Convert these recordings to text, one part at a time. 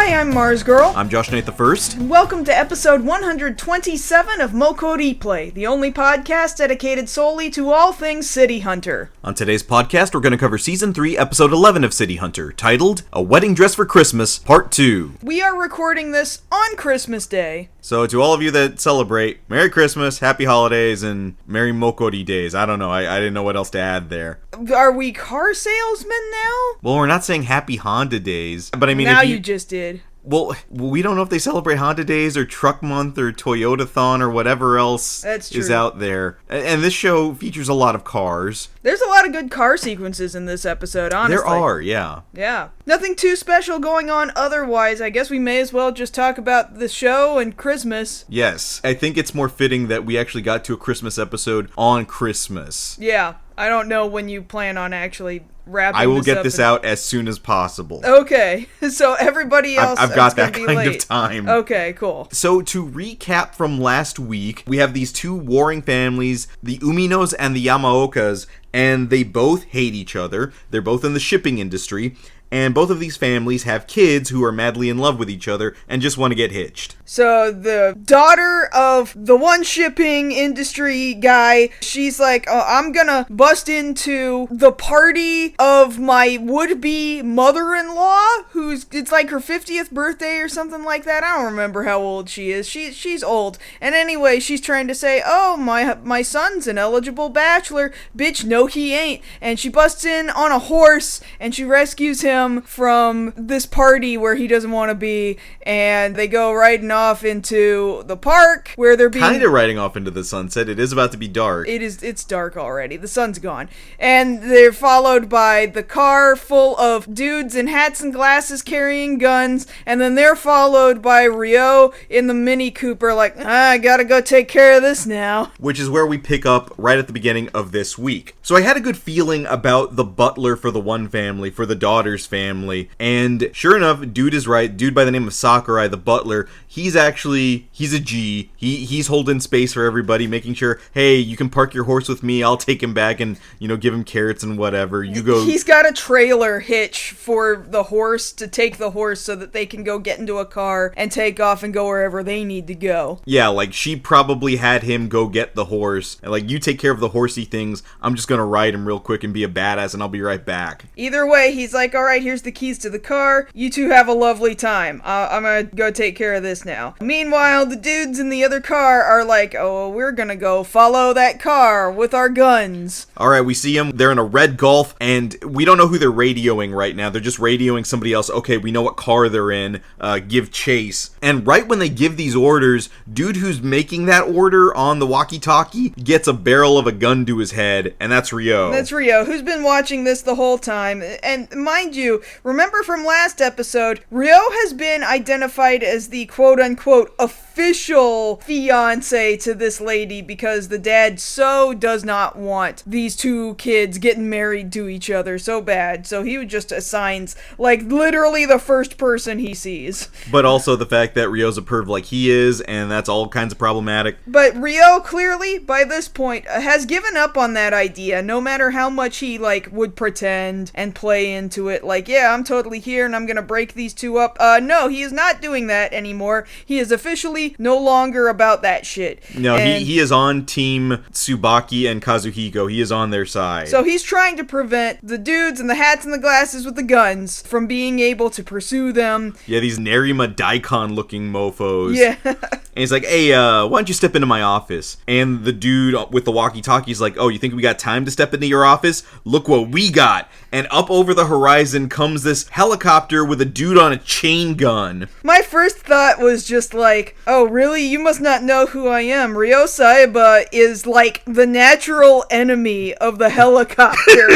Hi, I'm MarzGurl. I'm JoshKnightTheFirst. And welcome to episode 127 of MokkoriPlay, the only podcast dedicated solely to all things City Hunter. On today's podcast, we're going to cover Season 3, Episode 11 of City Hunter, titled A Wedding Dress for Christmas, Part 2. We are recording this on Christmas Day. So to all of you that celebrate, Merry Christmas, Happy Holidays, and Merry Mokkori Days. I don't know, I didn't know what else to add there. Are we car salesmen now? Well, we're not saying Happy Honda Days, but I mean... Now you just did. Well, we don't know if they celebrate Honda Days or Truck Month or Toyota-thon or whatever else is out there. And this show features a lot of cars. There's a lot of good car sequences in this episode, honestly. There are, yeah. Yeah. Nothing too special going on otherwise. I guess we may as well just talk about the show and Christmas. Yes. I think it's more fitting that we actually got to a Christmas episode on Christmas. Yeah. I don't know when you plan on actually wrapping I will get this out as soon as possible. Okay, so everybody else... I've got that kind of time. Okay, cool. So to recap from last week, we have these two warring families, the Uminos and the Yamaokas, and they both hate each other. They're both in the shipping industry. And both of these families have kids who are madly in love with each other and just want to get hitched. So the daughter of the one shipping industry guy, she's like, oh, I'm gonna bust into the party of my would-be mother-in-law, it's like her 50th birthday or something like that. I don't remember how old she is. She's old. And anyway, she's trying to say, oh, my son's an eligible bachelor. Bitch, no he ain't. And she busts in on a horse and she rescues him from this party where he doesn't want to be, and they go riding off into the park where they're being... Kind of riding off into the sunset. It is about to be dark. It's dark already. The sun's gone. And they're followed by the car full of dudes in hats and glasses carrying guns, and then they're followed by Rio in the Mini Cooper like, I gotta go take care of this now. Which is where we pick up right at the beginning of this week. So I had a good feeling about the butler for the one family, for the daughter's family, and sure enough, dude is right. Dude by the name of Sakurai, the butler, he's a G. He's holding space for everybody, making sure, hey, you can park your horse with me, I'll take him back and, give him carrots and whatever. You go. He's got a trailer hitch for the horse to take the horse so that they can go get into a car and take off and go wherever they need to go. Yeah, like she probably had him go get the horse, and like, you take care of the horsey things, I'm just gonna ride him real quick and be a badass and I'll be right back. Either way, he's like, alright, here's the keys to the car. You two have a lovely time. I'm gonna go take care of this now. Meanwhile, the dudes in the other car are like, oh, we're gonna go follow that car with our guns. Alright, we see them. They're in a red Golf, and we don't know who they're radioing right now. They're just radioing somebody else. Okay, we know what car they're in. Give chase. And right when they give these orders, dude who's making that order on the walkie-talkie gets a barrel of a gun to his head, and that's Rio. That's Rio, who's been watching this the whole time. And mind you, remember from last episode, Rio has been identified as the quote-unquote official fiancé to this lady because the dad so does not want these two kids getting married to each other so bad. So he just assigns, like, literally the first person he sees. But also the fact that Rio's a perv like he is, and that's all kinds of problematic. But Rio, clearly, by this point, has given up on that idea, no matter how much he, would pretend and play into it. Like, yeah, I'm totally here, and I'm gonna break these two up. No, he is not doing that anymore. He is officially no longer about that shit. No, he is on Team Tsubaki and Kazuhiko. He is on their side. So he's trying to prevent the dudes in the hats and the glasses with the guns from being able to pursue them. Yeah, these Nerima Daikon-looking mofos. Yeah. And he's like, hey, why don't you step into my office? And the dude with the walkie-talkie is like, oh, you think we got time to step into your office? Look what we got. And up over the horizon comes this helicopter with a dude on a chain gun. My first thought was just like, oh, really? You must not know who I am. Ryo Saiba is like the natural enemy of the helicopter.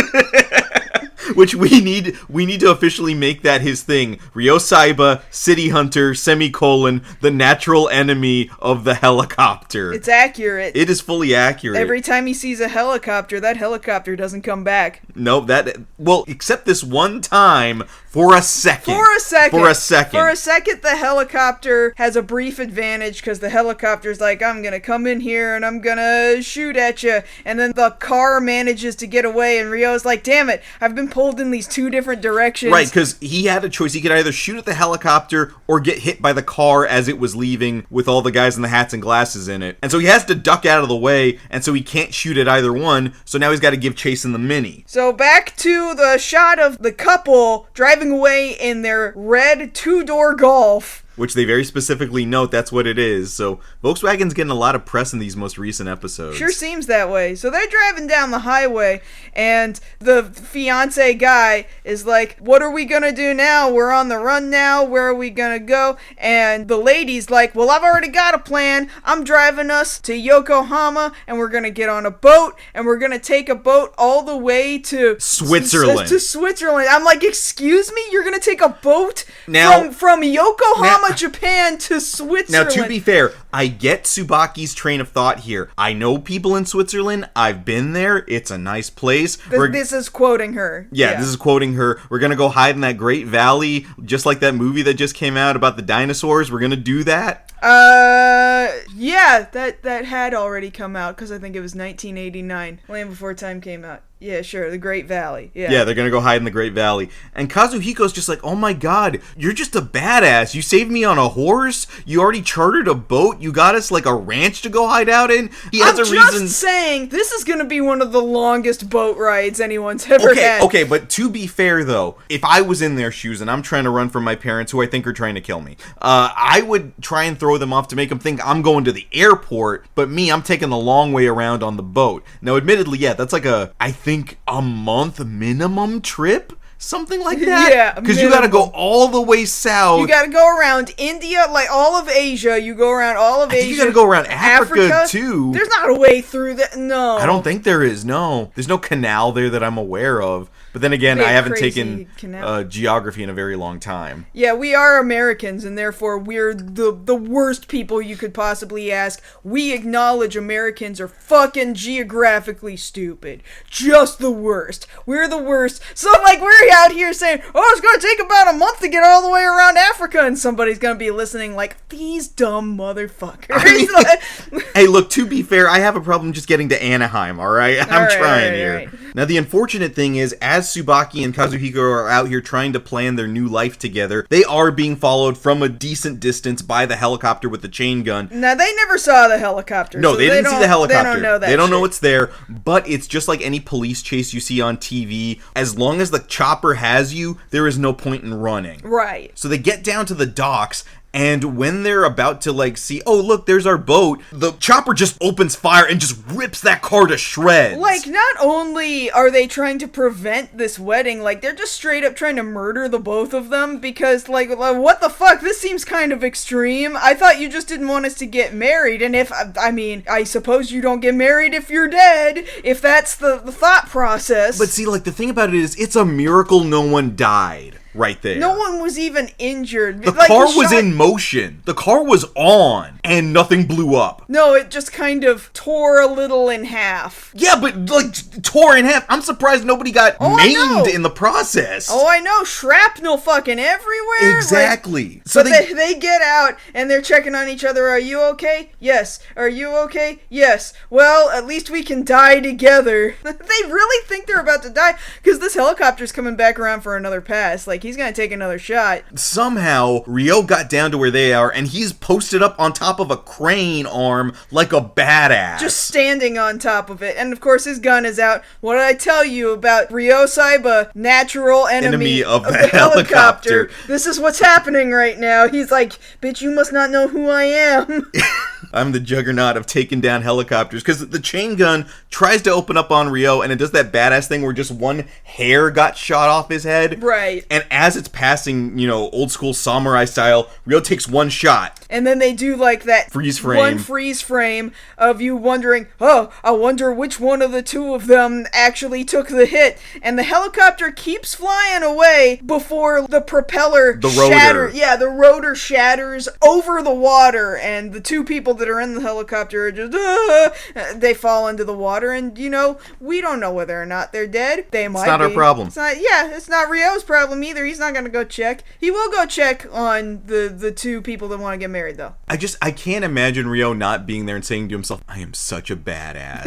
Which we need to officially make that his thing. Ryo Saiba, City Hunter, semicolon, the natural enemy of the helicopter. It's accurate. It is fully accurate. Every time he sees a helicopter, that helicopter doesn't come back. No, except this one time, for a second. For a second, the helicopter has a brief advantage because the helicopter's like, I'm gonna come in here and I'm gonna shoot at you. And then the car manages to get away and Ryo's like, damn it, I've been pulled in these two different directions. Right, because he had a choice. He could either shoot at the helicopter or get hit by the car as it was leaving with all the guys in the hats and glasses in it. And so he has to duck out of the way, and so he can't shoot at either one, so now he's got to give chase in the Mini. So back to the shot of the couple driving away in their red two-door Golf. Which they very specifically note that's what it is. So Volkswagen's getting a lot of press in these most recent episodes. Sure seems that way. So they're driving down the highway, and the fiance guy is like, what are we gonna do now? We're on the run now. Where are we gonna go? And the lady's like, well, I've already got a plan. I'm driving us to Yokohama, and we're gonna get on a boat, and we're gonna take a boat all the way to Switzerland. To Switzerland. I'm like, excuse me? You're gonna take a boat now, from Yokohama, Japan to Switzerland? Now, to be fair, I get Tsubaki's train of thought here. I know people in Switzerland. I've been there. It's a nice place. This is quoting her. Yeah, this is quoting her. We're going to go hide in that Great Valley, just like that movie that just came out about the dinosaurs. We're going to do that. Yeah, that had already come out, because I think it was 1989. Land Before Time came out. Yeah, sure, the Great Valley. Yeah, they're gonna go hide in the Great Valley. And Kazuhiko's just like, oh my god, you're just a badass. You saved me on a horse. You already chartered a boat. You got us like a ranch to go hide out in. He has a reason. I'm just saying, this is gonna be one of the longest boat rides anyone's ever had. Okay, but to be fair though, if I was in their shoes and I'm trying to run from my parents, who I think are trying to kill me, I would try and throw them off to make them think I'm going to the airport, but I'm taking the long way around on the boat. Now, admittedly, yeah, that's like I think a month minimum trip, something like that. Yeah, because you got to go all the way south. You got to go around India, like all of Asia. You go around all of Asia. You got to go around Africa too. There's not a way through that. No, I don't think there is. No, there's no canal there that I'm aware of. But then again, I haven't taken geography in a very long time. Yeah, we are Americans, and therefore we're the worst people you could possibly ask. We acknowledge Americans are fucking geographically stupid. Just the worst. We're the worst. So, like, we're out here saying, oh, it's gonna take about a month to get all the way around Africa, and somebody's gonna be listening like, these dumb motherfuckers. I mean, hey, look, to be fair, I have a problem just getting to Anaheim, alright? I'm trying here. Right. Now, the unfortunate thing is, as Tsubaki and Kazuhiko are out here trying to plan their new life together, they are being followed from a decent distance by the helicopter with the chain gun. Now, they never saw the helicopter. No, so they didn't see the helicopter. They don't know that They don't know it's there, but it's just like any police chase you see on TV. As long as the chopper has you, there is no point in running. Right. So they get down to the docks, and when they're about to, like, see, oh, look, there's our boat, the chopper just opens fire and just rips that car to shreds. Like, not only are they trying to prevent this wedding, like, they're just straight up trying to murder the both of them, because, like, what the fuck? This seems kind of extreme. I thought you just didn't want us to get married, and I suppose you don't get married if you're dead, if that's the thought process. But see, like, the thing about it is, it's a miracle no one died. Right there. No one was even injured. The car was in motion. The car was on, and nothing blew up. No, it just kind of tore a little in half. Yeah, but, like, tore in half. I'm surprised nobody got maimed in the process. Oh, I know. Shrapnel fucking everywhere. Exactly. Like, so they get out, and they're checking on each other. Are you okay? Yes. Are you okay? Yes. Well, at least we can die together. They really think they're about to die, because this helicopter's coming back around for another pass. Like, he's gonna take another shot. Somehow, Ryo got down to where they are, and he's posted up on top of a crane arm like a badass. Just standing on top of it. And of course, his gun is out. What did I tell you about Ryo Saiba, natural enemy of the helicopter? This is what's happening right now. He's like, bitch, you must not know who I am. I'm the juggernaut of taking down helicopters, because the chain gun tries to open up on Ryo, and it does that badass thing where just one hair got shot off his head. Right. And as it's passing, old school samurai style, Ryo takes one shot. And then they do like that freeze frame. One freeze frame of you wondering, oh, I wonder which one of the two of them actually took the hit. And the helicopter keeps flying away before the propeller shatters. Yeah, the rotor shatters over the water, and the two people that are in the helicopter are just, they fall into the water, and, we don't know whether or not they're dead. They might be. It's not our problem. It's not Ryo's problem either. He's not going to go check. He will go check on the two people that want to get married, though. I can't imagine Ryo not being there and saying to himself, I am such a badass.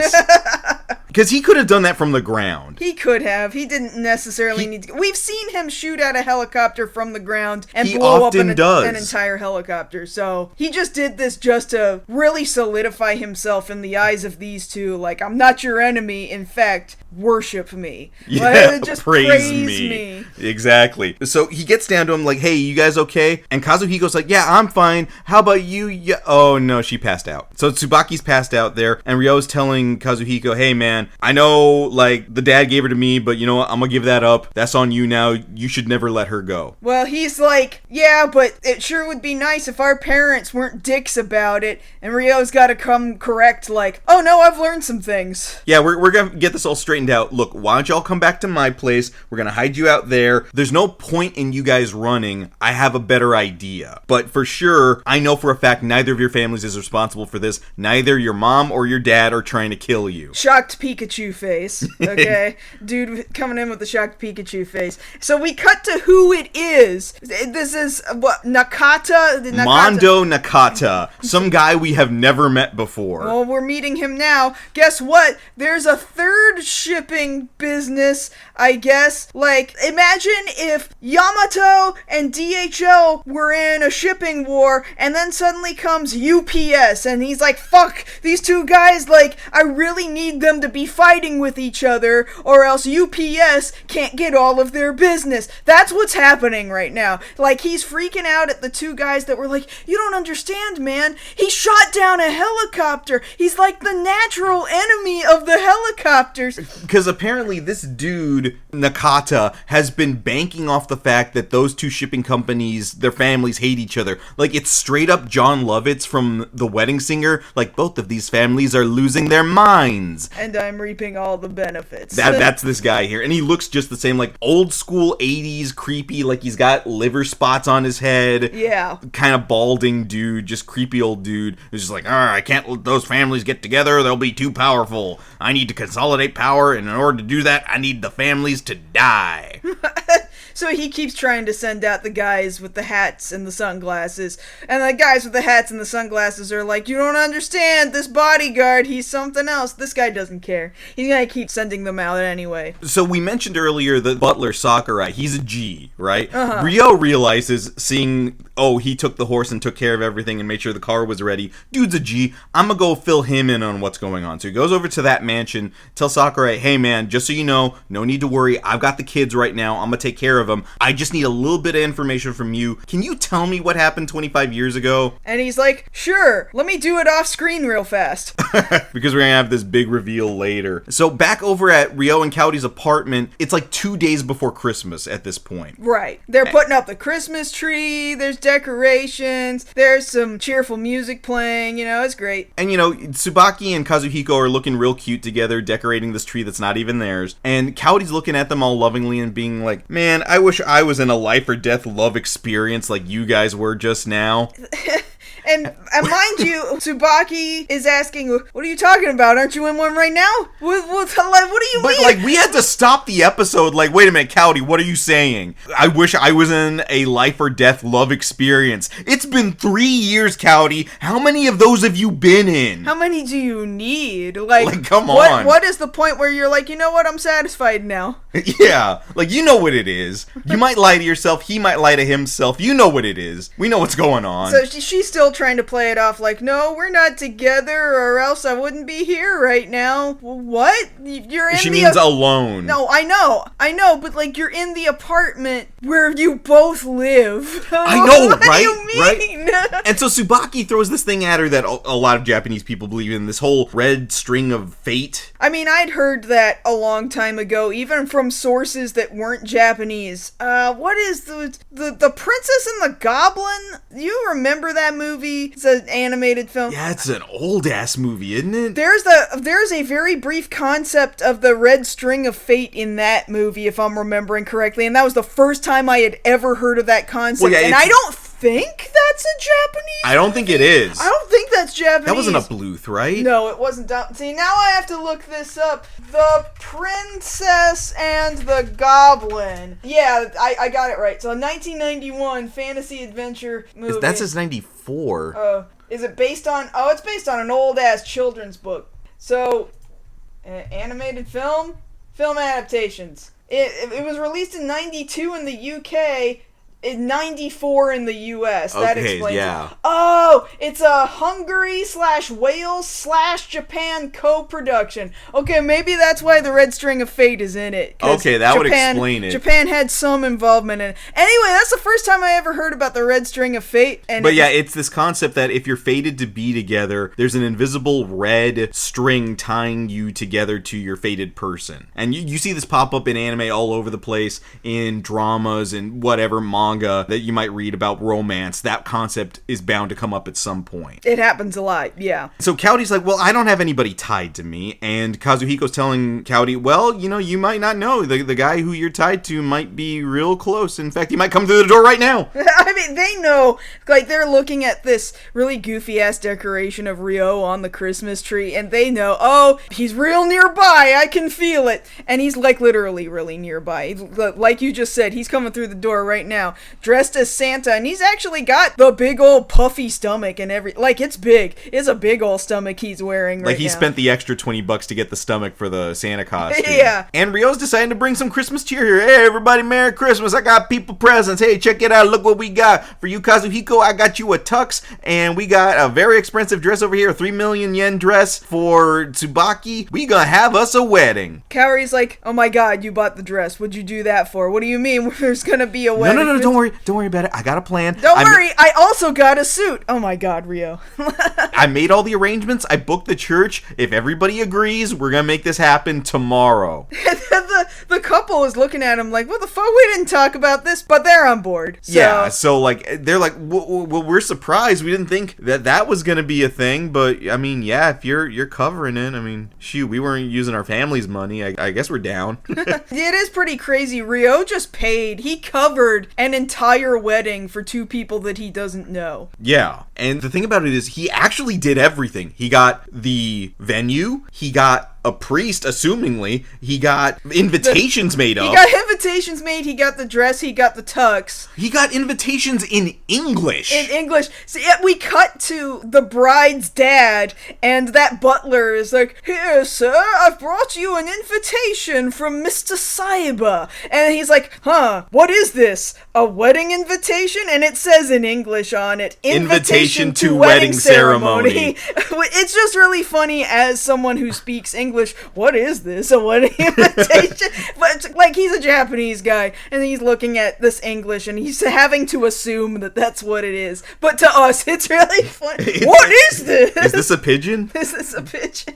Because he could have done that from the ground. He could have. He didn't necessarily need to. We've seen him shoot at a helicopter from the ground and blow up an entire helicopter. So he just did this just to really solidify himself in the eyes of these two. Like, I'm not your enemy. In fact, worship me. Yeah, just praise me. Exactly. So he gets down to him like, hey, you guys okay? And Kazuhiko's like, yeah, I'm fine. How about you? Yeah. Oh, no, she passed out. So Tsubaki's passed out there, and Ryo's telling Kazuhiko, hey, man, I know, like, the dad gave her to me, but you know what? I'm gonna give that up. That's on you now. You should never let her go. Well, he's like, yeah, but it sure would be nice if our parents weren't dicks about it. And Ryo's gotta come correct, like, oh, no, I've learned some things. Yeah, we're gonna get this all straightened out. Look, why don't y'all come back to my place? We're gonna hide you out there. There's no point in you guys running. I have a better idea. But for sure, I know for a fact neither of your families is responsible for this. Neither your mom or your dad are trying to kill you. Shocked Pikachu face. Okay? Dude coming in with the shocked Pikachu face. So we cut to who it is. This is, what, Nakata? Mondo Nakata. Some guy we have never met before. Well, we're meeting him now. Guess what? There's a third shipping business, I guess. Like, imagine if Yamato and DHL were in a shipping war, and then suddenly comes UPS, and he's like, fuck, these two guys, like, I really need them to be fighting with each other, or else UPS can't get all of their business. That's what's happening right now. Like, he's freaking out at the two guys that were like, you don't understand, man. He shot down a helicopter. He's like the natural enemy of the helicopters. Because apparently this dude, Nakata, has been banking off the fact that those two shipping companies, their families hate each other. Like, it's straight up John Lovitz from The Wedding Singer. Like, both of these families are losing their minds. And I'm reaping all the benefits. That's this guy here. And he looks just the same, like old school 80s creepy, like he's got liver spots on his head. Yeah. Kind of balding dude, just creepy old dude who's just like, I can't let those families get together. They'll be too powerful. I need to consolidate power, and in order to do that, I need the families to die. So he keeps trying to send out the guys with the hats and the sunglasses. And the guys with the hats and the sunglasses are like, you don't understand, this bodyguard, he's something else. This guy doesn't care. He's gonna keep sending them out anyway. So we mentioned earlier the butler Sakurai, he's a G, right? Uh-huh. Ryo realizes, seeing, oh, he took the horse and took care of everything and made sure the car was ready. Dude's a G. I'm gonna go fill him in on what's going on. So he goes over to that mansion, tells Sakurai, hey man, just so you know, no need to worry. I've got the kids right now. I'm gonna take care of them. I just need a little bit of information from you. Can you tell me what happened 25 years ago? And he's like, sure, let me do it off screen real fast. Because we're gonna have this big reveal later. So back over at Ryo and Cowdy's apartment, it's like 2 days before Christmas at this point. Right. They're putting up the Christmas tree, there's decorations, there's some cheerful music playing, you know, it's great. And you know, Tsubaki and Kazuhiko are looking real cute together, decorating this tree that's not even theirs. And Cowdy's looking at them all lovingly and being like, man, I wish I was in a life or death love experience like you guys were just now. And mind you, Tsubaki is asking, what are you talking about? Aren't you in one right now? What do you mean? But, like, we had to stop the episode, like, wait a minute, Cowdy, what are you saying? I wish I was in a life or death love experience. It's been 3 years, Cowdy. How many of those have you been in? How many do you need? Like come on. What is the point where you're like, you know what, I'm satisfied now? Yeah, like, you know what it is. You might lie to yourself, he might lie to himself. You know what it is. We know what's going on. So she's still trying to play it off like, no, we're not together, or else I wouldn't be here right now. What? You're in She means alone. No, I know, but like, you're in the apartment where you both live. I know, what right? What do you mean? Right? And so Tsubaki throws this thing at her that a lot of Japanese people believe in, this whole red string of fate. I mean, I'd heard that a long time ago, even from sources that weren't Japanese. What is the Princess and the Goblin? You remember that movie? It's an animated film. Yeah, it's an old-ass movie, isn't it? There's a very brief concept of the red string of fate in that movie, if I'm remembering correctly, and that was the first time I had ever heard of that concept, well, yeah, and I don't think that's a Japanese I don't think it is. I don't think that's Japanese. That wasn't a Bluth, right? No, it wasn't. See, now I have to look this up. The Princess and the Goblin. Yeah, I got it right. So, a 1991 fantasy adventure movie. That says 94. Is it based on... Oh, it's based on an old-ass children's book. So... Animated film adaptations. It was released in 92 in the UK, in 94 in the US. That explains yeah. it. Oh, it's a Hungary/Wales/Japan co-production. Okay, maybe that's why the Red String of Fate is in it. Okay, that would explain it. Japan had some involvement in it. Anyway, that's the first time I ever heard about the Red String of Fate. But it's this concept that if you're fated to be together, there's an invisible red string tying you together to your fated person. And you see this pop up in anime all over the place, in dramas and whatever, manga that you might read about romance. That concept is bound to come up at some point. It happens a lot, yeah. So Cowdy's like, well, I don't have anybody tied to me. And Kazuhiko's telling Cowdy, well, you might not know. The guy who you're tied to might be real close. In fact, he might come through the door right now. I mean, they know. Like, they're looking at this really goofy-ass decoration of Ryo on the Christmas tree, and they know, oh, he's real nearby. I can feel it. And he's, like, literally really nearby. Like you just said, he's coming through the door right now, dressed as Santa, and he's actually got the big old puffy stomach and it's big. It's a big old stomach he's wearing right now. Like he spent the extra $20 to get the stomach for the Santa costume. Yeah. And Ryo's deciding to bring some Christmas cheer here. Hey, everybody, Merry Christmas. I got people presents. Hey, check it out. Look what we got. For you, Kazuhiko, I got you a tux, and we got a very expensive dress over here, a 3 million yen dress. For Tsubaki, we gonna have us a wedding. Kaori's like, oh my god, you bought the dress. What'd you do that for? What do you mean there's gonna be a wedding? No, don't worry about it. I got a plan. Don't worry, I also got a suit. Oh my god, Ryo. I made all the arrangements. I booked the church. If everybody agrees, we're gonna make this happen tomorrow. the couple is looking at him like, what the fuck? We didn't talk about this, but they're on board. So. Yeah, so like they're like, well, we're surprised. We didn't think that was gonna be a thing, but I mean, yeah, if you're covering it, I mean, shoot, we weren't using our family's money. I guess we're down. It is pretty crazy. Ryo just paid. He covered an entire wedding for two people that he doesn't know. Yeah, and the thing about it is he actually did everything. He got the venue, he got a priest, assumingly, he got invitations made up. He got invitations made, he got the dress, he got the tux. He got invitations in English. In English. So yeah, we cut to the bride's dad, and that butler is like, here, sir, I've brought you an invitation from Mr. Saiba. And he's like, huh, what is this? A wedding invitation? And it says in English on it, invitation to wedding ceremony. It's just really funny as someone who speaks English. What is this? A wedding invitation? But like, he's a Japanese guy, and he's looking at this English, and he's having to assume that that's what it is. But to us, it's really funny. What is this? Is this a pigeon? Is this a pigeon?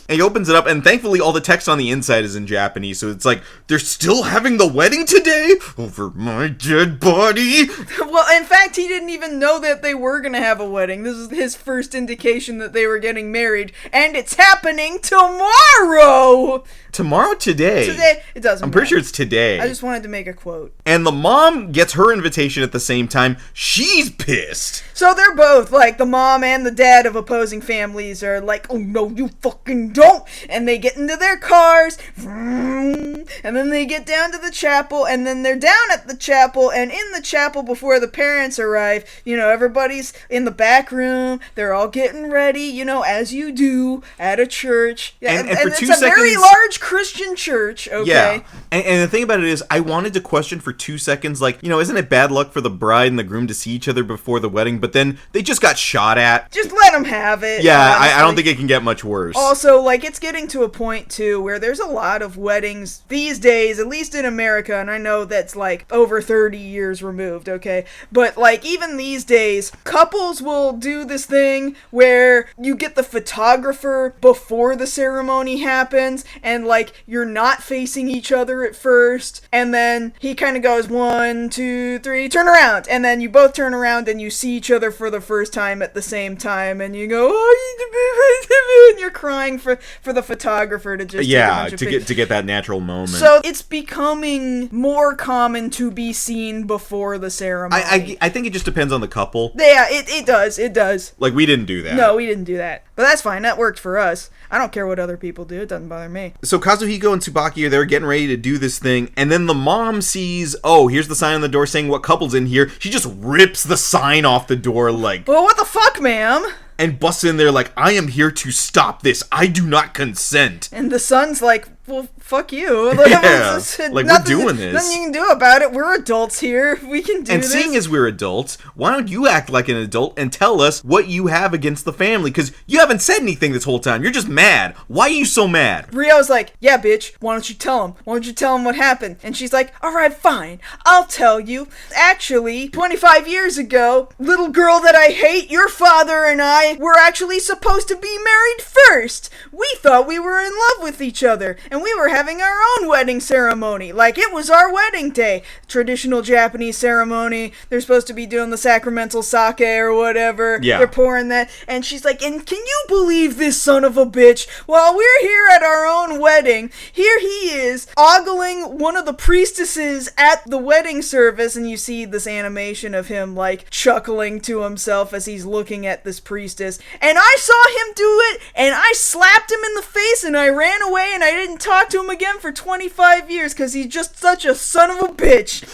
And he opens it up, and thankfully all the text on the inside is in Japanese, so it's like, they're still having the wedding today? Over my dead body? Well, in fact, he didn't even know that they were gonna have a wedding. This is his first indication that they were getting married, and it's happening tomorrow! Today? Today. It doesn't I'm pretty matter. sure it's today. I just wanted to make a quote. And the mom gets her invitation at the same time. She's pissed. So they're both, like, the mom and the dad of opposing families are like, oh no, you fucking don't! And they get into their cars, and then they get down to the chapel, and then they're down at the chapel, and in the chapel before the parents arrive, everybody's in the back room, they're all getting ready, as you do at a church. And for it's 2 a seconds, very large Christian church, okay? Yeah. And the thing about it is, I wanted to question for 2 seconds, like, isn't it bad luck for the bride and the groom to see each other before the wedding? But then they just got shot at. Just let them have it. Yeah, I don't think it can get much worse. Also, like, it's getting to a point, too, where there's a lot of weddings these days, at least in America, and I know that's, like, over 30 years removed, okay? But, like, even these days, couples will do this thing where you get the photographer before the ceremony happens, and, like, you're not facing each other at first, and then he kind of goes, 1, 2, 3, turn around, and then you both turn around and you see each other for the first time at the same time, and you go, oh, and you're crying for the photographer to just to get that natural moment. So it's becoming more common to be seen before the ceremony. I think it just depends on the couple. Yeah, it does. Like, we didn't do that. No, we didn't do that. But that's fine. That worked for us. I don't care what other people do. It doesn't bother me. So Kazuhiko and Tsubaki are there getting ready to do this thing, and then the mom sees, oh, here's the sign on the door saying what couple's in here. She just rips the sign off the door like... Well, what the fuck, ma'am? and busts in there like, I am here to stop this. I do not consent. And the son's like, well, fuck you. Yeah, like, we're doing this. Nothing you can do about it. We're adults here. We can do this. And seeing as we're adults, why don't you act like an adult and tell us what you have against the family? Because you haven't said anything this whole time. You're just mad. Why are you so mad? Rio's like, yeah, bitch, why don't you tell him? Why don't you tell him what happened? And she's like, alright, fine. I'll tell you. Actually, 25 years ago, little girl that I hate, your father and I were actually supposed to be married first. We thought we were in love with each other, and we were having our own wedding ceremony. Like, it was our wedding day. Traditional Japanese ceremony. They're supposed to be doing the sacramental sake or whatever. Yeah. They're pouring that. And she's like, and can you believe this son of a bitch? While we're here at our own wedding, here he is, ogling one of the priestesses at the wedding service, and you see this animation of him, like, chuckling to himself as he's looking at this priestess. And I saw him do it, and I slapped him in the face, and I ran away, and I didn't talk to him again for 25 years, because he's just such a son of a bitch.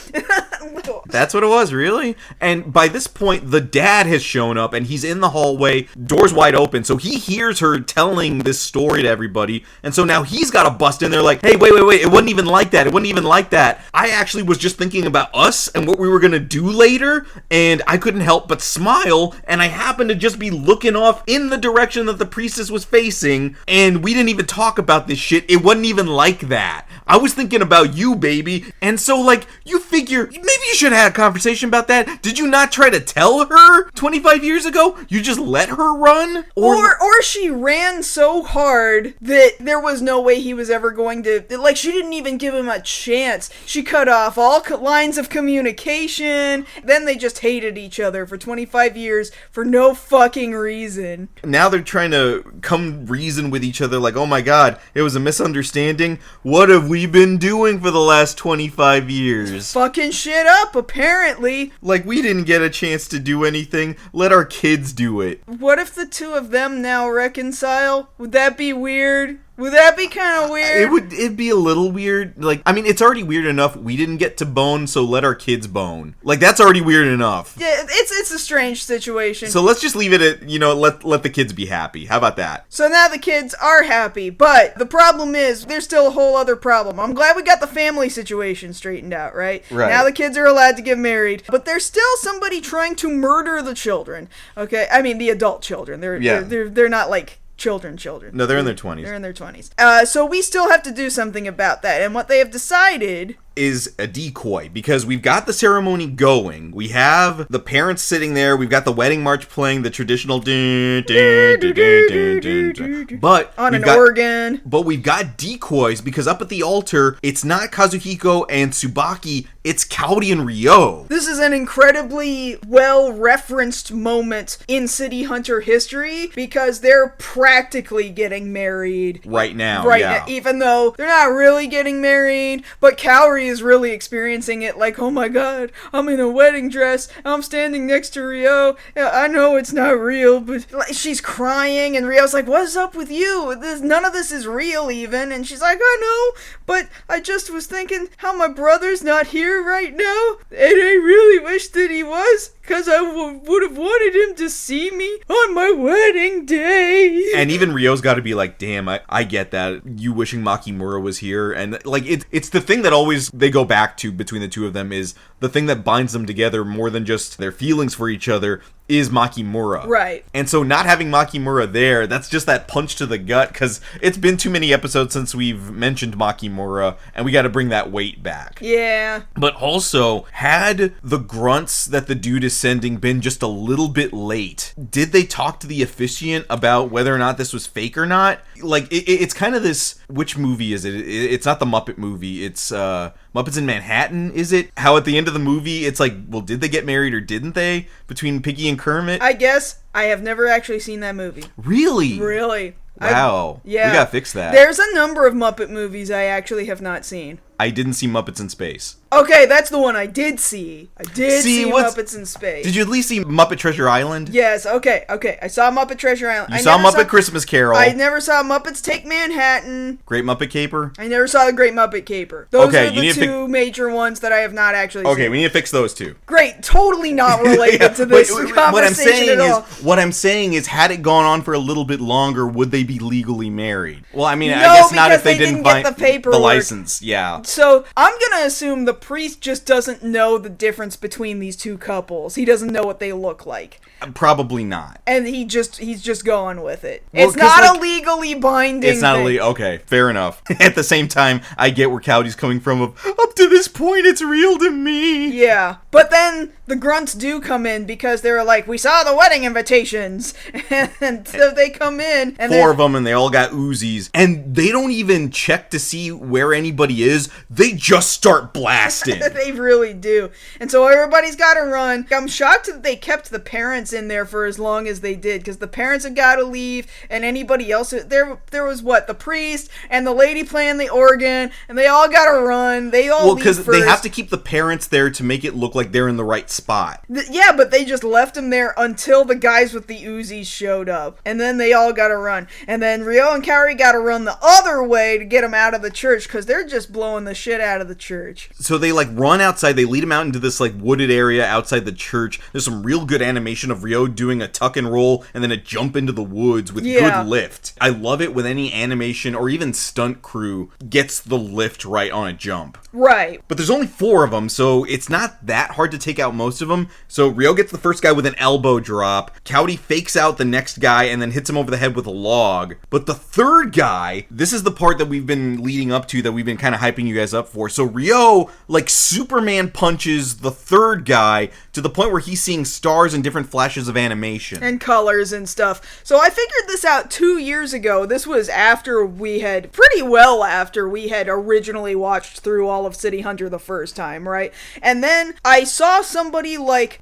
That's what it was, really? And by this point, the dad has shown up, and he's in the hallway, doors wide open, so he hears her telling this story to everybody, and so now he's got to bust in there like, hey, wait, it wasn't even like that, I actually was just thinking about us and what we were gonna do later, and I couldn't help but smile, and I happened to just be looking off in the direction that the priestess was facing, and we didn't even talk about this shit. It wasn't even like that. I was thinking about you, baby. And so, like, you figure, maybe you should have had a conversation about that. Did you not try to tell her 25 years ago? You just let her run? Or she ran so hard that there was no way he was ever going to, like, she didn't even give him a chance. She cut off all lines of communication. Then they just hated each other for 25 years for no fucking reason. Now they're trying to come reason with each other like, oh my god, it was a misunderstanding. What have we been doing for the last 25 years? Fucking shit up, apparently. Like, we didn't get a chance to do anything. Let our kids do it. What if the two of them now reconcile? Would that be weird? Would that be kind of weird? It'd be a little weird. Like, I mean, it's already weird enough. We didn't get to bone, so let our kids bone. Like, that's already weird enough. Yeah, it's a strange situation. So let's just leave it at, let the kids be happy. How about that? So now the kids are happy, but the problem is, there's still a whole other problem. I'm glad we got the family situation straightened out, right? Right. Now the kids are allowed to get married, but there's still somebody trying to murder the children. Okay? I mean, the adult children. They're not like children. No, they're in their 20s. They're in their 20s. So we still have to do something about that. And what they have decided is a decoy, because we've got the ceremony going. We have the parents sitting there. We've got the wedding march playing, the traditional dun, dun, dun, dun, dun, dun, dun. But on an organ. But we've got decoys, because up at the altar, it's not Kazuhiko and Tsubaki, it's Kaori and Ryo. This is an incredibly well-referenced moment in City Hunter history, because they're practically getting married. Right now, Even though they're not really getting married, but Kaori is really experiencing it like, oh my god, I'm in a wedding dress, I'm standing next to Ryo, I know it's not real, but like, she's crying, and Ryo's like, what's up with you? None of this is real even, and she's like, I know, but I just was thinking how my brother's not here right now, and I really wish that he was, because I would have wanted him to see me on my wedding day. And even Ryo's got to be like, damn, I get that. You wishing Makimura was here. And like, it's the thing that always they go back to between the two of them, is the thing that binds them together more than just their feelings for each other is Makimura. Right. And so not having Makimura there, that's just that punch to the gut, because it's been too many episodes since we've mentioned Makimura, and we got to bring that weight back. Yeah. But also, had the grunts that the dude is sending been just a little bit late, did they talk to the officiant about whether or not this was fake or not? Like, it's kind of this, which movie is it? It's not the Muppet movie, it's Muppets in Manhattan, is it? How at the end of the movie, it's like, well, did they get married or didn't they? Between Piggy and Kermit? I guess. I have never actually seen that movie. Really? Really. Wow. Yeah. We gotta fix that. There's a number of Muppet movies I actually have not seen. I didn't see Muppets in Space. Okay, that's the one I did see. I did see Muppets in Space. Did you at least see Muppet Treasure Island? Yes, okay. I saw Muppet Treasure Island. You saw Muppet Christmas Carol. I never saw Muppets Take Manhattan. Great Muppet Caper? I never saw the Great Muppet Caper. Those are the two major ones that I have not actually seen. Okay, we need to fix those two. Great, totally not related to this conversation at all. What I'm saying is, had it gone on for a little bit longer, would they be legally married? Well, I mean, no, I guess not if they didn't find get the paperwork. The license, yeah. So, I'm gonna assume the priest just doesn't know the difference between these two couples. He doesn't know what they look like. Probably not. And he's just going with it. Well, it's not a legally binding It's not thing. Okay, fair enough. At the same time, I get where Cowdy's coming from of, up to this point, it's real to me. Yeah. But then the grunts do come in because they're like, we saw the wedding invitations. And so they come in. And Four of them, and they all got Uzis. And they don't even check to see where anybody is. They just start blasting. They really do. And so everybody's got to run. I'm shocked that they kept the parents in there for as long as they did, because the parents have got to leave, and anybody else, there was the priest and the lady playing the organ, and they all got to run. They all leave first. They have to keep the parents there to make it look like they're in the right spot. Yeah, but they just left them there until the guys with the Uzis showed up, and then they all got to run. And then Rio and Kaori got to run the other way to get them out of the church, because they're just blowing the shit out of the church. So they run outside, they lead them out into this wooded area outside the church. There's some real good animation of Rio doing a tuck and roll and then a jump into the woods with good lift. I love it when any animation or even stunt crew gets the lift right on a jump. Right. But there's only 4 of them, so it's not that hard to take out most of them. So Rio gets the first guy with an elbow drop. Cowdy fakes out the next guy and then hits him over the head with a log. But the third guy, this is the part that we've been leading up to, that we've been kind of hyping you guys up for. So Rio, Superman punches the third guy to the point where he's seeing stars and different flashes of animation. And colors and stuff. So I figured this out 2 years ago. This was pretty well after we had originally watched through all of City Hunter the first time, right? And then I saw somebody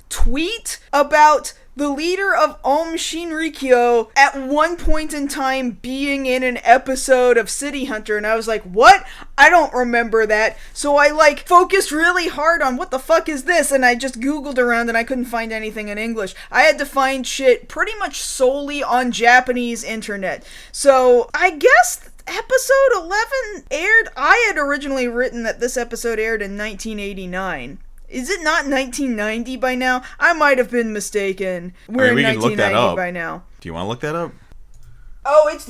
tweet about the leader of Om Shinrikyo at one point in time being in an episode of City Hunter, and I was like, what? I don't remember that. So I focused really hard on what the fuck is this, and I just Googled around and I couldn't find anything in English. I had to find shit pretty much solely on Japanese internet. So I guess episode 11 aired. I had originally written that this episode aired in 1989. Is it not 1990 by now? I might have been mistaken. We're in 1990 by now. Do you want to look that up? Oh, it's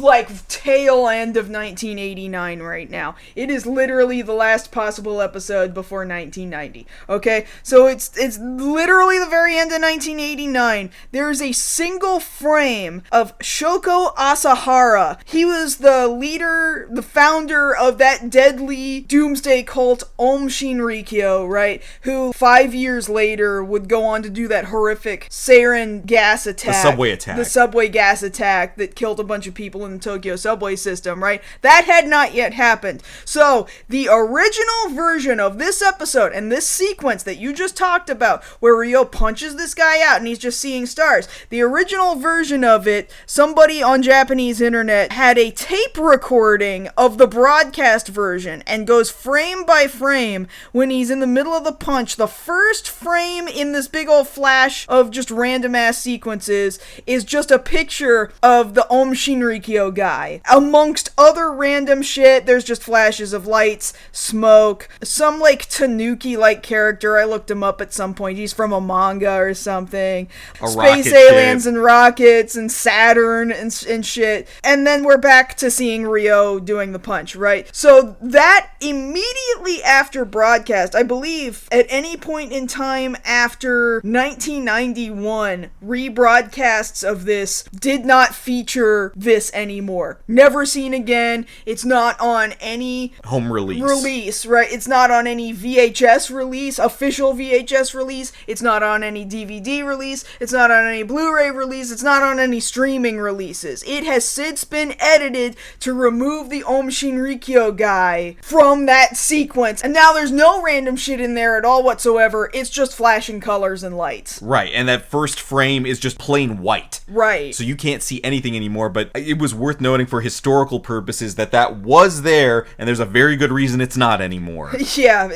tail end of 1989 right now. It is literally the last possible episode before 1990. Okay? So it's literally the very end of 1989. There is a single frame of Shoko Asahara. He was the leader, the founder of that deadly doomsday cult Om Shinrikyo, right? Who 5 years later would go on to do that horrific sarin gas attack. The subway attack. The subway gas attack that killed a bunch of people in the Tokyo subway system, right? That had not yet happened. So, the original version of this episode and this sequence that you just talked about, where Ryo punches this guy out and he's just seeing stars, the original version of it, somebody on Japanese internet had a tape recording of the broadcast version and goes frame by frame when he's in the middle of the punch. The first frame in this big old flash of just random ass sequences is just a picture of the Om Shinrikyo guy. Amongst other random shit, there's just flashes of lights, smoke, some Tanuki-like character. I looked him up at some point. He's from a manga or something. Space aliens and rockets and Saturn and shit. And then we're back to seeing Ryo doing the punch, right? So that immediately after broadcast, I believe at any point in time after 1991, rebroadcasts of this did not feature this anymore. Never seen again. It's not on any home release, right? It's not on any VHS release, official VHS release. It's not on any DVD release. It's not on any Blu-ray release. It's not on any streaming releases. It has since been edited to remove the Om Shinrikyo guy from that sequence, and now there's no random shit in there at all whatsoever. It's just flashing colors and lights. Right, and that first frame is just plain white. Right. So you can't see anything anymore, but but it was worth noting for historical purposes that was there, and there's a very good reason it's not anymore. Yeah,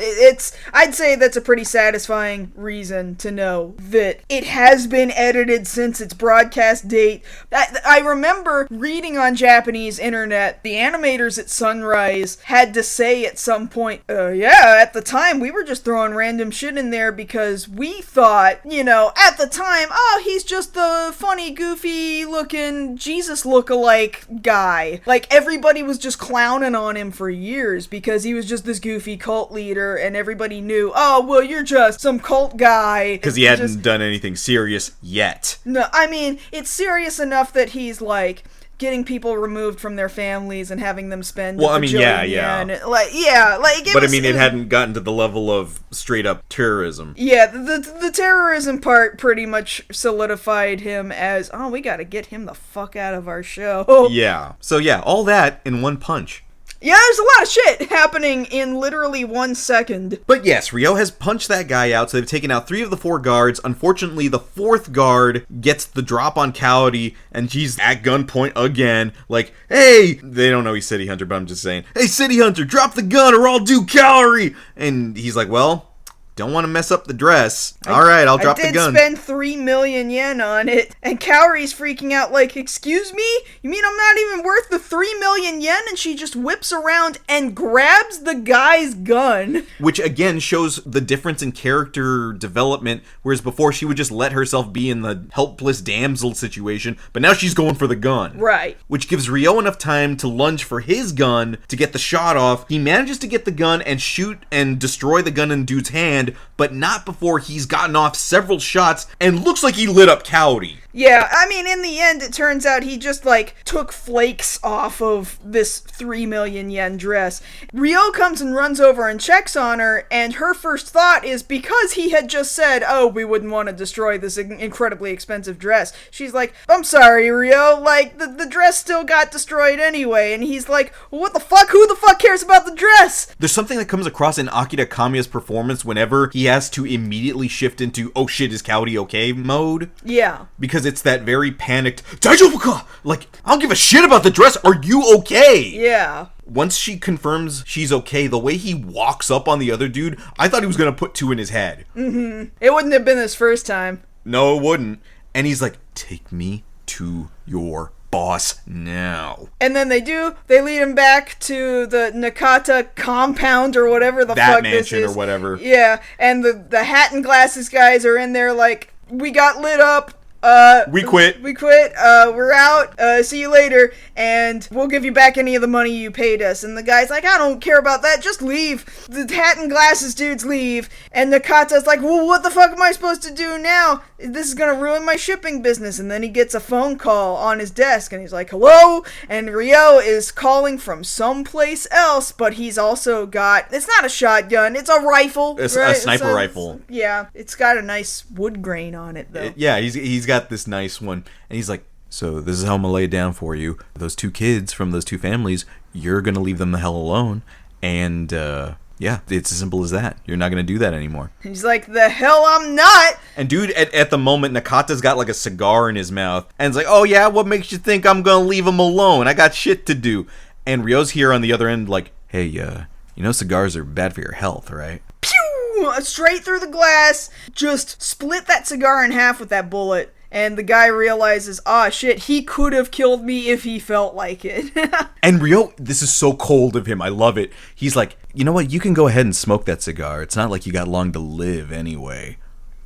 I'd say that's a pretty satisfying reason to know that it has been edited since its broadcast date. I remember reading on Japanese internet, the animators at Sunrise had to say at some point, yeah, at the time we were just throwing random shit in there because we thought, at the time, oh, he's just the funny, goofy looking Jesus lookalike guy. Like, everybody was just clowning on him for years because he was just this goofy cult leader, and everybody knew, oh, well, you're just some cult guy. Because he hadn't done anything serious yet. No, I mean, it's serious enough that he's, like, getting people removed from their families and having them spend yeah. But I mean, it hadn't gotten to the level of straight up terrorism. Yeah, the terrorism part pretty much solidified him as, oh, we gotta get him the fuck out of our show. Yeah. So yeah, all that in one punch. Yeah, there's a lot of shit happening in literally 1 second. But yes, Ryo has punched that guy out, so they've taken out 3 of the 4 guards. Unfortunately, the 4th guard gets the drop on Coyote, and she's at gunpoint again. Like, hey! They don't know he's City Hunter, but I'm just saying, hey, City Hunter, drop the gun or I'll do Calorie! And he's like, well, don't want to mess up the dress. Alright, I'll drop the gun. I did spend 3 million yen on it, and Kaori's freaking out like, excuse me? You mean I'm not even worth the 3 million yen? And she just whips around and grabs the guy's gun. Which again shows the difference in character development, whereas before she would just let herself be in the helpless damsel situation, but now she's going for the gun. Right. Which gives Ryo enough time to lunge for his gun to get the shot off. He manages to get the gun and shoot and destroy the gun in dude's hand, but not before he's gotten off several shots and looks like he lit up Coyote. Yeah, I mean, in the end, it turns out he just, like, took flakes off of this 3 million yen dress. Ryo comes and runs over and checks on her, and her first thought is, because he had just said, oh, we wouldn't want to destroy this incredibly expensive dress, she's like, I'm sorry, Ryo, like, the dress still got destroyed anyway. And he's like, well, what the fuck? Who the fuck cares about the dress? There's something that comes across in Akira Kamiya's performance whenever he has to immediately shift into, oh shit, is Coyote okay mode? Yeah. Because it's that very panicked, Daijoubu ka? Like, I don't give a shit about the dress, are you okay? Yeah. Once she confirms she's okay, the way he walks up on the other dude, I thought he was gonna put 2 in his head. Mm-hmm. It wouldn't have been his first time. No, it wouldn't. And he's like, take me to your boss now. And then they lead him back to the Nakata compound or whatever the fuck this is. That mansion or whatever. Yeah, and the hat and glasses guys are in there like, we got lit up. We quit. We're out. See you later. And we'll give you back any of the money you paid us. And the guy's like, I don't care about that. Just leave. The hat and glasses dudes leave. And Nakata's like, well, what the fuck am I supposed to do now? This is gonna ruin my shipping business. And then he gets a phone call on his desk. And he's like, hello? And Ryo is calling from someplace else. But he's also got, it's not a shotgun. It's a rifle. A sniper rifle. Yeah. It's got a nice wood grain on it, though. Yeah, he's got this nice one, and he's like, so this is how I'm gonna lay it down for you. Those 2 kids from those 2 families, you're gonna leave them the hell alone, and yeah, it's as simple as that. You're not gonna do that anymore. He's like, the hell I'm not! And dude, at the moment, Nakata's got like a cigar in his mouth, and it's like, oh yeah, what makes you think I'm gonna leave him alone? I got shit to do. And Ryo's here on the other end like, hey, you know cigars are bad for your health, right? Pew! Straight through the glass, just split that cigar in half with that bullet. And the guy realizes, shit, he could have killed me if he felt like it. And Ryo, this is so cold of him. I love it. He's like, you know what? You can go ahead and smoke that cigar. It's not like you got long to live anyway.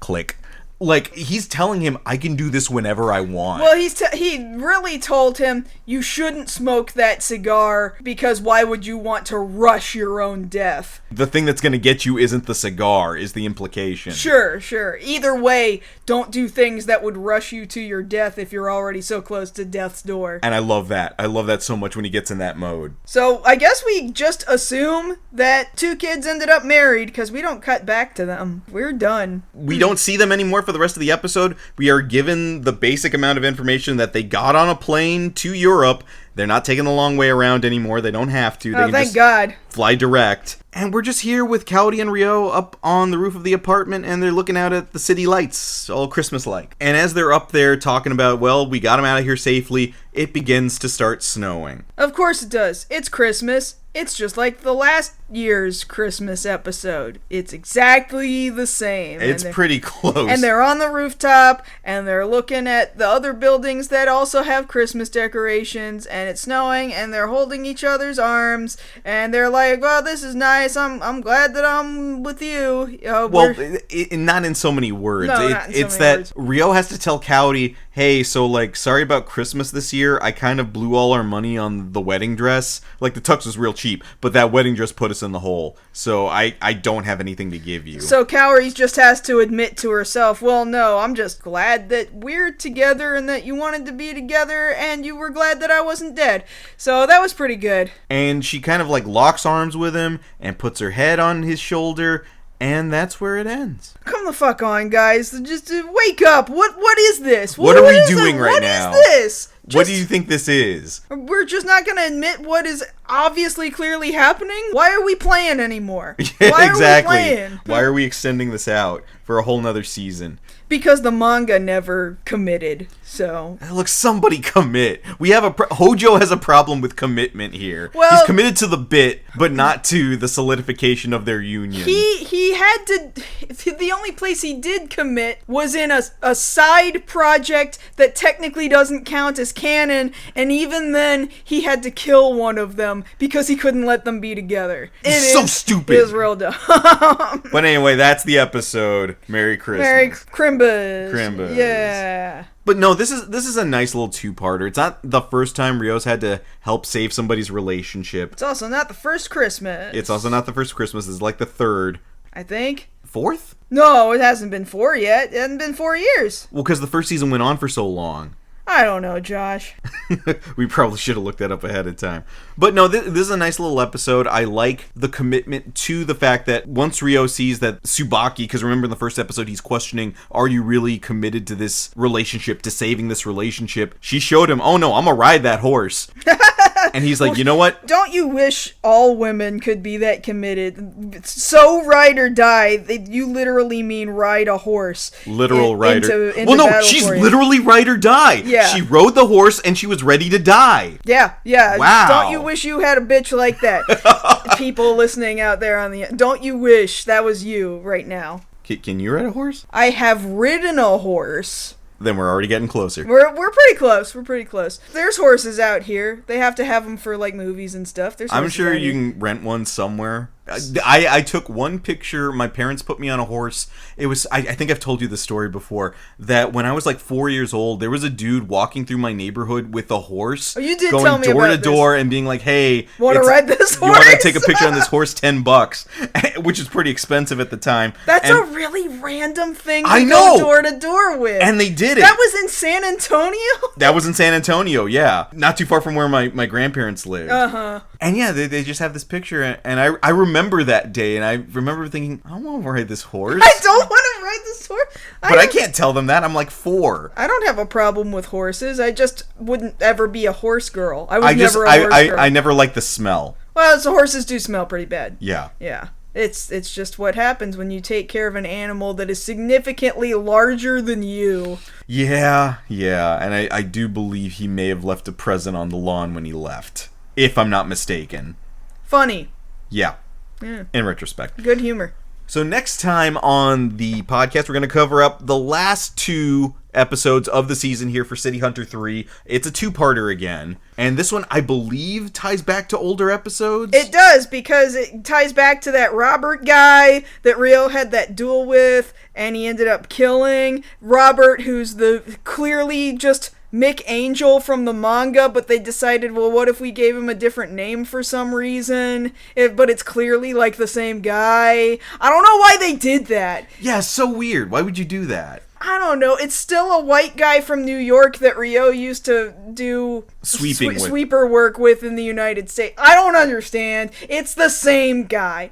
Click. Like, he's telling him, I can do this whenever I want. Well, he really told him, you shouldn't smoke that cigar, because why would you want to rush your own death? The thing that's gonna get you isn't the cigar, is the implication. Sure. Either way, don't do things that would rush you to your death if you're already so close to death's door. And I love that. I love that so much when he gets in that mode. So, I guess we just assume that 2 kids ended up married, because we don't cut back to them. We're done. We don't see them anymore for the rest of the episode, we are given the basic amount of information that they got on a plane to Europe. They're not taking the long way around anymore. They don't have to. They can thank just God. fly direct. And we're just here with Cowdy and Rio up on the roof of the apartment, and they're looking out at the city lights, all Christmas-like. And as they're up there talking about, well, we got them out of here safely, it begins to start snowing. Of course it does. It's Christmas. It's just like the last year's Christmas episode. It's exactly the same. It's pretty close. And they're on the rooftop, and they're looking at the other buildings that also have Christmas decorations, and it's snowing, and they're holding each other's arms, and they're like, well, this is nice. I'm glad that I'm with you. Well, not in so many words. No, not in so it's many that words. Rio has to tell Cowdy, hey, so, like, sorry about Christmas this year. I kind of blew all our money on the wedding dress. Like, the tux was real cheap, but that wedding dress put us in the hole. So I don't have anything to give you. So Cowrie just has to admit to herself, well, no, I'm just glad that we're together and that you wanted to be together and you were glad that I wasn't dead. So that was pretty good. And she kind of, like, locks arms with him and puts her head on his shoulder, and that's where it ends. Come the fuck on, guys. Just wake up. What is this? What are we is doing it? right what now? What is this? What do you think this is? We're just not going to admit what is obviously clearly happening? Why are we playing anymore? Why Exactly. are we playing? Why are we extending this out for a whole nother season? Because the manga never committed, so... Look, somebody commit. We have Hojo has a problem with commitment here. Well, he's committed to the bit, but not to the solidification of their union. He had to... The only place he did commit was in a side project that technically doesn't count as canon, and even then, he had to kill one of them because he couldn't let them be together. So stupid. It is real dumb. But anyway, that's the episode. Merry Christmas. Merry Crimbus. Crimbus. Yeah. But no, this is a nice little two-parter. It's not the first time Rio's had to help save somebody's relationship. It's also not the first Christmas. It's also not the first Christmas. It's like the third. I think. Fourth? No, it hasn't been 4 yet. It hasn't been 4 years. Well, because the first season went on for so long. I don't know, Josh. We probably should have looked that up ahead of time. But no, this is a nice little episode. I like the commitment to the fact that once Rio sees that Tsubaki, because remember in the first episode he's questioning, are you really committed to this relationship, to saving this relationship? She showed him, oh no, I'm gonna ride that horse. And he's like, you know what? Don't you wish all women could be that committed? So ride or die, you literally mean ride a horse. Literal rider. Into Well, no, battle she's for you. literally ride or die. Yeah. She rode the horse and she was ready to die. Yeah. Wow. Don't you wish you had a bitch like that? People listening out there on the... Don't you wish that was you right now? Can you ride a horse? I have ridden a horse. Then we're already getting closer. We're pretty close. We're pretty close. There's horses out here. They have to have them for like movies and stuff. I'm sure you can rent one somewhere. I took one picture. My parents put me on a horse. It was, I think I've told you the story before, that when I was like 4 years old, there was a dude walking through my neighborhood with a horse. Oh, you did going tell me door about to door and being like, hey, want to ride this horse? You want to take a picture on this horse? $10, which is pretty expensive at the time. That's a really random thing to I know. go door to door with. And they did it. That was in San Antonio? That was in San Antonio, yeah. Not too far from where my grandparents lived. Uh-huh. And yeah, they just have this picture, and I remember that day, and I remember thinking, I want to ride this horse. I don't want to ride this horse. But I can't tell them that. I'm like 4. I don't have a problem with horses. I just wouldn't ever be a horse girl. I was never a horse girl. I never liked the smell. Well, so horses do smell pretty bad. Yeah. Yeah. It's just what happens when you take care of an animal that is significantly larger than you. Yeah. And I do believe he may have left a present on the lawn when he left. If I'm not mistaken. Funny. Yeah. Yeah. In retrospect. Good humor. So next time on the podcast, we're going to cover up the last 2 episodes of the season here for City Hunter 3. It's a 2-parter again. And this one, I believe, ties back to older episodes. It does, because it ties back to that Robert guy that Rio had that duel with, and he ended up killing. Robert, who's the clearly just Mick Angel from the manga, but they decided, well, what if we gave him a different name for some reason? But it's clearly like the same guy. I don't know why they did that. Yeah, it's so weird. Why would you do that? I don't know. It's still a white guy from New York that Rio used to do sweeper work with in the United States. I don't understand. It's the same guy.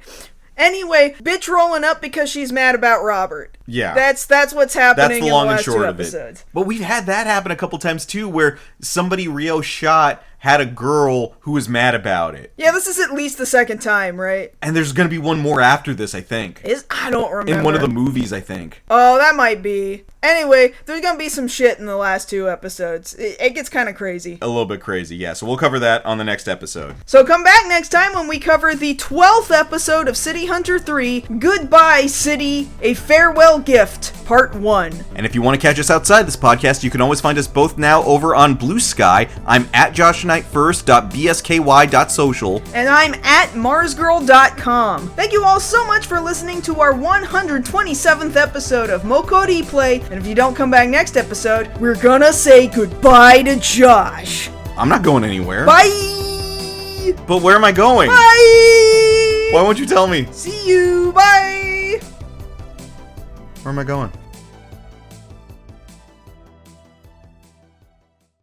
Anyway, bitch rolling up because she's mad about Robert. Yeah. That's what's happening That's the in long the and last short two of episodes. it. But we've had that happen a couple times too, where somebody Rio shot had a girl who was mad about it. Yeah, this is at least the second time, right? And there's gonna be one more after this, I think. I don't remember. In one of the movies, I think. Oh, that might be. Anyway, there's gonna be some shit in the last two episodes. It gets kind of crazy. A little bit crazy, yeah. So we'll cover that on the next episode. So come back next time when we cover the 12th episode of City Hunter 3, Goodbye City, A Farewell Gift, Part 1. And if you want to catch us outside this podcast, you can always find us both now over on Blue Sky. I'm at JoshKnightTheFirst.bsky.social. And I'm at MarzGurl.com. Thank you all so much for listening to our 127th episode of MokkoriPlay. And if you don't come back next episode, we're gonna say goodbye to Josh. I'm not going anywhere. Bye! But where am I going? Bye! Why won't you tell me? See you! Bye! Where am I going?